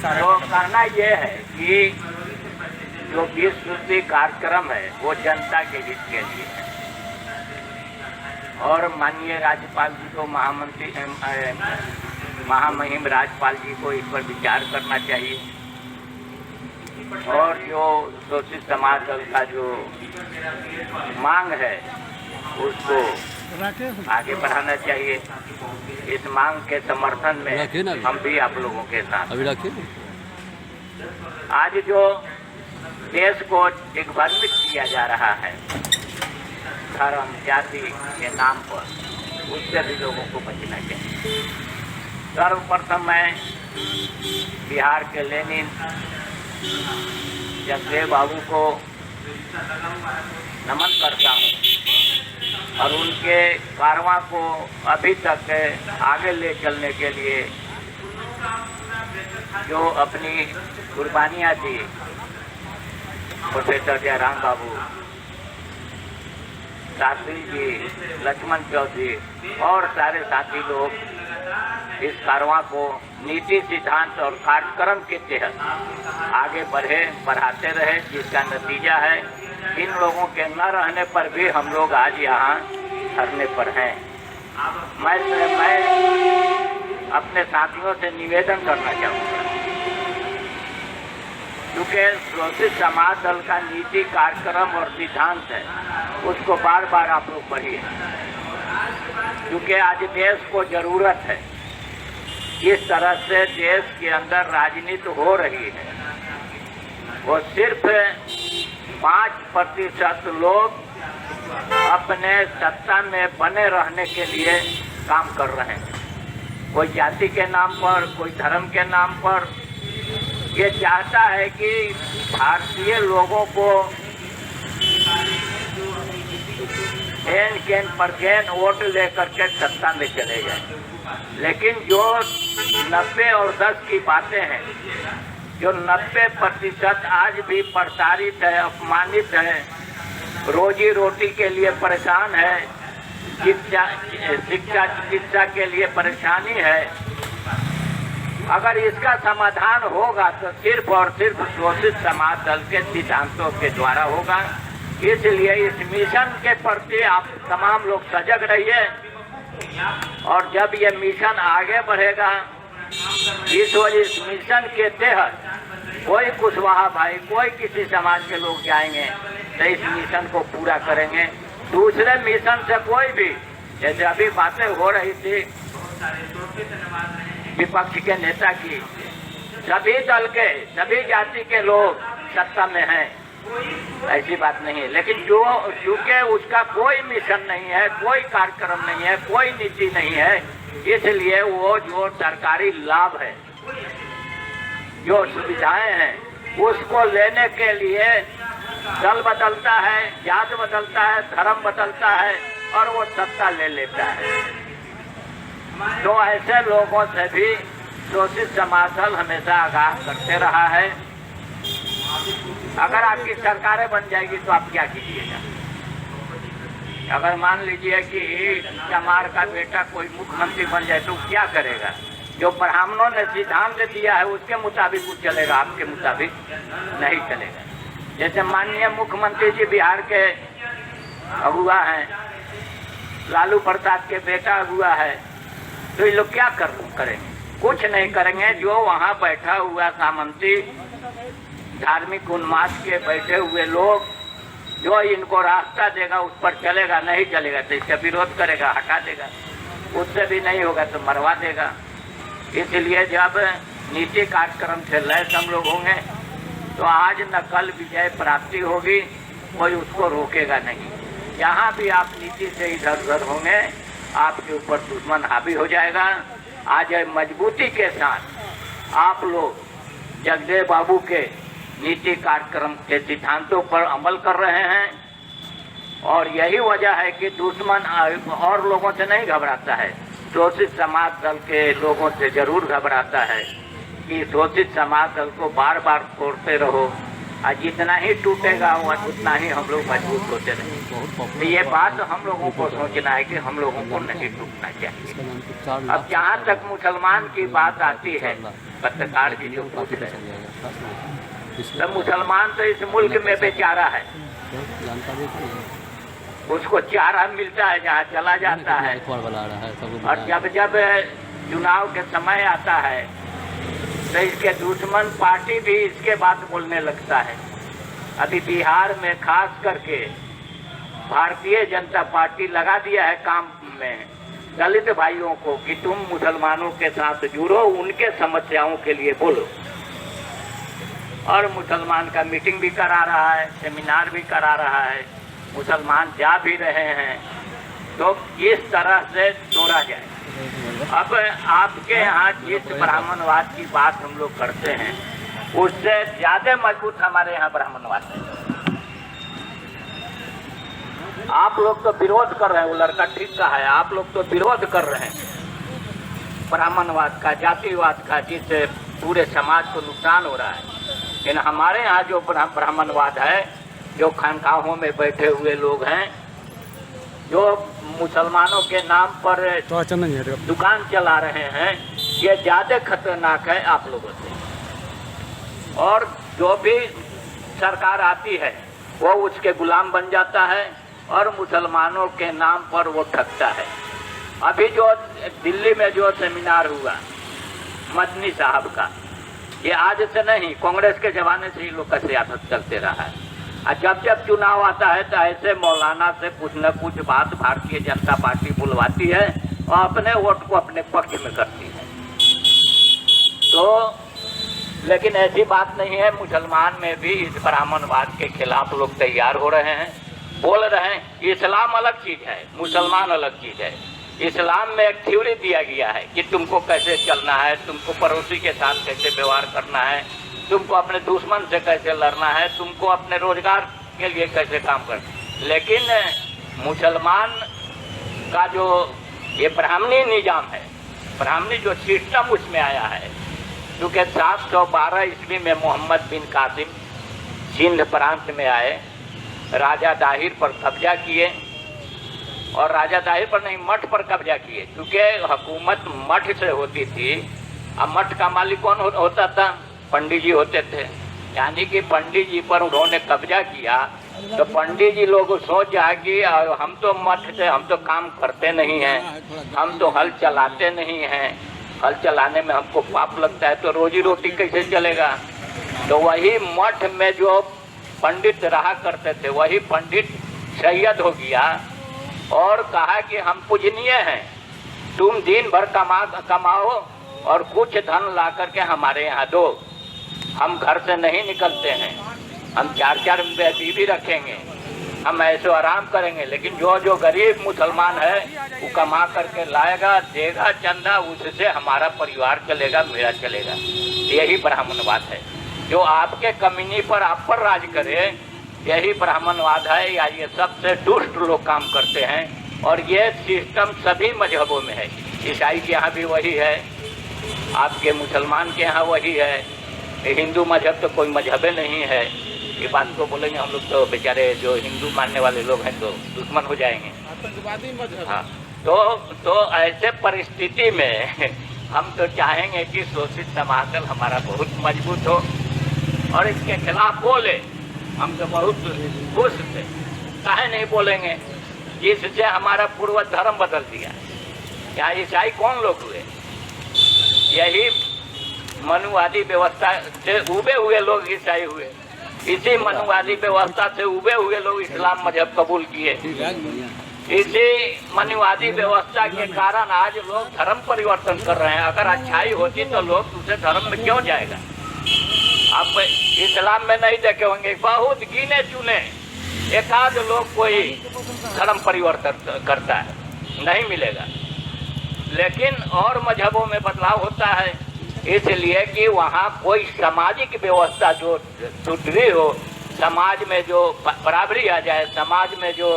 तो कहना ये है कि जो 20 सूत्री कार्यक्रम है वो जनता के हित के लिए है और माननीय राज्यपाल जी को महामहिम राज्यपाल जी को इस पर विचार करना चाहिए और जो शोषित समाज दल का जो मांग है उसको आगे बढ़ाना चाहिए। इस मांग के समर्थन में हम भी आप लोगों के साथ आज जो देश को दिग्भ्रमित किया जा रहा है धर्म जाति के नाम पर, उससे भी लोगों को बचना चाहिए। सर्वप्रथम मैं बिहार के लेनिन जगदेव बाबू को नमन करता हूँ और उनके कारवां को अभी तक आगे ले चलने के लिए जो अपनी कुर्बानियाँ दी प्रोफेसर जयराम बाबू, शास्त्री जी, लक्ष्मण चौधरी और सारे साथी लोग इस कारवां को नीति सिद्धांत और कार्यक्रम के तहत आगे बढ़ाते रहे, जिसका नतीजा है इन लोगों के न रहने पर भी हम लोग आज यहाँ धरने पर हैं। मैं अपने साथियों से निवेदन करना चाहूँगा क्योंकि शोषित समाज दल का नीति कार्यक्रम और सिद्धांत है उसको बार बार आप लोग पढ़िए क्योंकि आज देश को जरूरत है। इस तरह से देश के अंदर राजनीति हो रही है वो सिर्फ 5% लोग अपने सत्ता में बने रहने के लिए काम कर रहे हैं। कोई जाति के नाम पर, कोई धर्म के नाम पर ये चाहता है कि भारतीय लोगों को % वोट लेकर के सत्ता में चले जाए। लेकिन जो 90 और 10 की बातें हैं, जो 90% आज भी प्रताड़ित है, अपमानित है, रोजी रोटी के लिए परेशान है, शिक्षा चिकित्सा के लिए परेशानी है, अगर इसका समाधान होगा तो सिर्फ और सिर्फ शोषित समाज दल के सिद्धांतों के द्वारा होगा। इसलिए इस मिशन के प्रति आप तमाम लोग सजग रहिए और जब ये मिशन आगे बढ़ेगा, इस मिशन के तहत कोई कुशवाहा भाई, कोई किसी समाज के लोग जाएंगे तो इस मिशन को पूरा करेंगे। दूसरे मिशन से कोई भी, जैसे अभी बातें हो रही थी विपक्ष के नेता की, सभी दल के, सभी जाति के लोग सत्ता में हैं, ऐसी बात नहीं है। लेकिन जो चूंकि उसका कोई मिशन नहीं है, कोई कार्यक्रम नहीं है, कोई नीति नहीं है, इसलिए वो जो सरकारी लाभ है, जो सुविधाएं हैं, उसको लेने के लिए दल बदलता है, जात बदलता है, धर्म बदलता है और वो सत्ता ले लेता है। तो ऐसे लोगों से भी शोषित समाज दल हमेशा आगाह करते रहा है। अगर आपकी सरकारें बन जाएगी तो आप क्या कीजिएगा? अगर मान लीजिए कि चमार का बेटा कोई मुख्यमंत्री बन जाए तो क्या करेगा? जो ब्राह्मणों ने सिद्धांत दिया है उसके मुताबिक कुछ चलेगा, आपके मुताबिक नहीं चलेगा। जैसे माननीय मुख्यमंत्री जी बिहार के अगुआ हैं, लालू प्रसाद के बेटा अगुआ है, तो ये लोग क्या करेंगे? कुछ नहीं करेंगे। जो वहाँ बैठा हुआ सामंती धार्मिक उन्माद के बैठे हुए लोग, जो इनको रास्ता देगा उस पर चलेगा, नहीं चलेगा तो इसका विरोध करेगा, हटा देगा, उससे भी नहीं होगा तो मरवा देगा। इसलिए जब नीति कार्यक्रम से लैस हम लोग होंगे तो आज न कल विजय प्राप्ति होगी, कोई उसको रोकेगा नहीं। जहाँ भी आप नीति से इधर उधर होंगे आपके ऊपर दुश्मन हावी हो जाएगा। आज मजबूती के साथ आप लोग जगदेव बाबू के नीति कार्यक्रम के सिद्धांतों पर अमल कर रहे हैं और यही वजह है कि दुश्मन और लोगों से नहीं घबराता है, शोषित समाज दल के लोगों से जरूर घबराता है कि शोषित समाज दल को बार बार तोड़ते रहो, और जितना ही टूटेगा उतना ही हम लोग मजबूत होते रहेंगे। तो ये बात हम लोगों को सोचना है कि हम लोगों को नहीं टूटना चाहिए। अब जहाँ तक मुसलमान की बात आती है, पत्रकार जी जो पूछ रहे हैं, तो मुसलमान तो इस मुल्क में बेचारा है, उसको चारा मिलता है जहाँ चला जाता है। और जब जब चुनाव के समय आता है तो इसके दुश्मन पार्टी भी इसके बात बोलने लगता है। अभी बिहार में खास करके भारतीय जनता पार्टी लगा दिया है काम में दलित भाइयों को कि तुम मुसलमानों के साथ जुड़ो, उनके समस्याओं के लिए बोलो। और मुसलमान का मीटिंग भी करा रहा है, सेमिनार भी करा रहा है, मुसलमान जा भी रहे हैं। तो इस तरह से तोड़ा जाए। अब आपके यहाँ जिस ब्राह्मणवाद की बात हम लोग करते हैं उससे ज्यादा मजबूत हमारे यहाँ ब्राह्मणवाद है। आप लोग तो विरोध कर रहे हैं, वो लड़का ठीक कहा है, आप लोग तो विरोध कर रहे हैं ब्राह्मणवाद का, जातिवाद का, जिससे पूरे समाज को नुकसान हो रहा है। लेकिन हमारे यहाँ जो ब्राह्मणवाद है, जो खानकाहों में बैठे हुए लोग हैं, जो मुसलमानों के नाम पर दुकान चला रहे हैं, ये ज्यादा खतरनाक है आप लोगों से। और जो भी सरकार आती है वो उसके गुलाम बन जाता है और मुसलमानों के नाम पर वो ठगता है। अभी जो दिल्ली में जो सेमिनार हुआ मदनी साहब का, ये आज से नहीं, कांग्रेस के जमाने से ही लोग का सियासत चलते रहा है। और जब जब चुनाव आता है तो ऐसे मौलाना से कुछ न कुछ बात भारतीय जनता पार्टी बुलवाती है और अपने वोट को अपने पक्ष में करती है। तो लेकिन ऐसी बात नहीं है, मुसलमान में भी इस ब्राह्मणवाद के खिलाफ लोग तैयार हो रहे हैं, बोल रहे हैं। इस्लाम अलग चीज है, मुसलमान अलग चीज है। इस्लाम में एक थ्योरी दिया गया है कि तुमको कैसे चलना है, तुमको पड़ोसी के साथ कैसे व्यवहार करना है, तुमको अपने दुश्मन से कैसे लड़ना है, तुमको अपने रोजगार के लिए कैसे काम करना। लेकिन मुसलमान का जो ये ब्राह्मणी निजाम है, ब्राह्मणी जो सिस्टम उसमें आया है, क्योंकि 712 ईस्वी में मोहम्मद बिन कासिम सिंध प्रांत में आए, राजा दाहिर पर कब्जा किए, और राजा दाहिर पर नहीं, मठ पर कब्जा किए, क्योंकि हुकूमत मठ से होती थी। अब मठ का मालिक कौन होता था? पंडित जी होते थे। यानी कि पंडित जी पर उन्होंने कब्जा किया, तो पंडित जी लोग सोच जाए कि हम तो मठ से, हम तो काम करते नहीं हैं, हम तो हल चलाते नहीं हैं, हल चलाने में हमको पाप लगता है, तो रोजी रोटी कैसे चलेगा? तो वही मठ में जो पंडित रहा करते थे, वही पंडित सैयद हो गया और कहा कि हम पूजनीय हैं, तुम दिन भर कमाओ और कुछ धन ला करके हमारे यहाँ दो, हम घर से नहीं निकलते हैं, हम 4-4 बीवी रखेंगे, हम ऐसे आराम करेंगे, लेकिन जो गरीब मुसलमान है वो कमा करके लाएगा, देगा चंदा, उससे हमारा परिवार चलेगा, मेरा चलेगा। यही ब्राह्मणवाद है, जो आपके कमीनी पर आप पर राज करे, यही ब्राह्मणवाद है। या ये सबसे दुष्ट लोग काम करते हैं और ये सिस्टम सभी मजहबों में है। ईसाई के यहाँ भी वही है, आपके मुसलमान के यहाँ वही है, हिंदू मजहब तो कोई मजहबे नहीं है। ये बात को बोलेंगे हम लोग तो बेचारे जो हिंदू मानने वाले लोग हैं तो दुश्मन हो जाएंगे, आतंकवादी मजहब। हाँ, तो ऐसे परिस्थिति में हम तो चाहेंगे कि शोषित समाज हमारा बहुत मजबूत हो और इसके खिलाफ बोले। हम तो बहुत खुश थे, काहे नहीं बोलेंगे, जिससे हमारा पूर्व धर्म बदल दिया। यहाँ ईसाई कौन लोग हुए? यही मनुवादी व्यवस्था से उबे हुए लोग ईसाई हुए, इसी मनुवादी व्यवस्था से उबे हुए लोग इस्लाम मजहब कबूल किए। इसी मनुवादी व्यवस्था के कारण आज लोग धर्म परिवर्तन कर रहे हैं। अगर अच्छाई होती तो लोग दूसरे धर्म में क्यों जाएगा? आप इस्लाम में नहीं देखे होंगे, बहुत गिने चुने एकाध लोग कोई धर्म परिवर्तन करता है, नहीं मिलेगा। लेकिन और मजहबों में बदलाव होता है, इसलिए कि वहाँ कोई सामाजिक व्यवस्था जो सुदृढ़ हो, समाज में जो बराबरी आ जाए, समाज में जो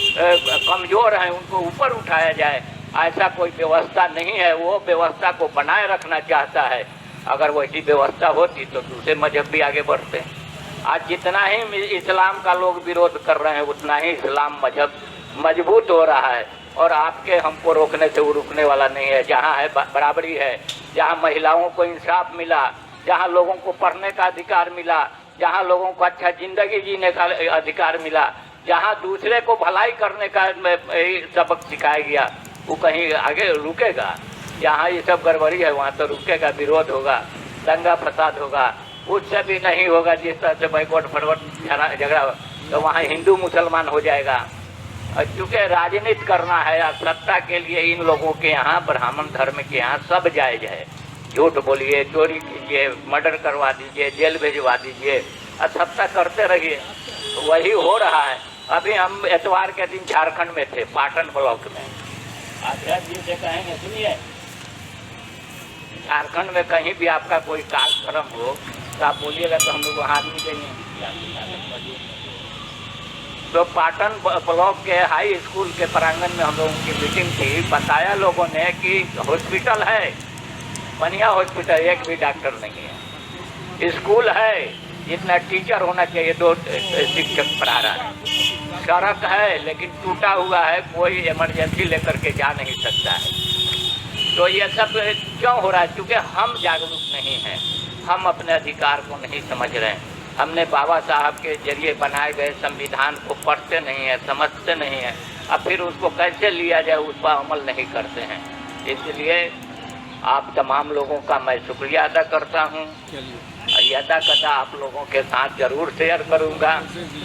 कमजोर हैं उनको ऊपर उठाया जाए, ऐसा कोई व्यवस्था नहीं है। वो व्यवस्था को बनाए रखना चाहता है। अगर वैसी व्यवस्था होती तो दूसरे मजहब भी आगे बढ़ते हैं। आज जितना ही इस्लाम का लोग विरोध कर रहे हैं उतना ही इस्लाम मजहब मजबूत हो रहा है। और आपके हमको रोकने से वो रुकने वाला नहीं है। जहाँ है बराबरी है, जहाँ महिलाओं को इंसाफ मिला, जहाँ लोगों को पढ़ने का अधिकार मिला, जहाँ लोगों को अच्छा जिंदगी जीने का अधिकार मिला, जहाँ दूसरे को भलाई करने का सबक सिखाया गया, वो कहीं आगे रुकेगा? जहाँ ये सब गड़बड़ी है वहाँ तो रुकेगा, विरोध होगा, दंगा फसाद होगा। उससे भी नहीं होगा जिस तरह से बैकवर्ड फॉरवर्ड झगड़ा, तो वहाँ हिंदू मुसलमान हो जाएगा। और चूँकि राजनीति करना है और सत्ता के लिए इन लोगों के यहाँ ब्राह्मण धर्म के यहाँ सब जायज है। झूठ बोलिए, चोरी कीजिए, मर्डर करवा दीजिए, जेल भेजवा दीजिए और सत्ता करते रहिए। वही हो रहा है। अभी हम एतवार के दिन झारखंड में थे, पाटन ब्लॉक में। अध्यक्ष जी से कहेंगे, सुनिए, झारखंड में कहीं भी आपका कोई कार्यक्रम हो तो आप बोलिएगा तो हम लोग वहाँ आदमी देंगे। तो पाटन ब्लॉक के हाई स्कूल के प्रांगण में हम लोगों की मीटिंग थी। बताया लोगों ने कि हॉस्पिटल है, बढ़िया हॉस्पिटल, एक भी डॉक्टर नहीं है। स्कूल है, जितना टीचर होना चाहिए 2 शिक्षक पढ़ा रहा है। सड़क है लेकिन टूटा हुआ है, कोई इमरजेंसी लेकर के जा नहीं सकता है। तो ये सब क्यों हो रहा है? क्योंकि हम जागरूक नहीं हैं, हम अपने अधिकार को नहीं समझ रहे हैं। हमने बाबा साहब के जरिए बनाए गए संविधान को पढ़ते नहीं है, समझते नहीं है, अब फिर उसको कैसे लिया जाए उस पर अमल नहीं करते हैं। इसलिए आप तमाम लोगों का मैं शुक्रिया अदा करता हूँ। यदा कदा आप लोगों के साथ जरूर शेयर करूँगा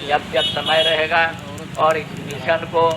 जब जब समय रहेगा। और इस मिशन को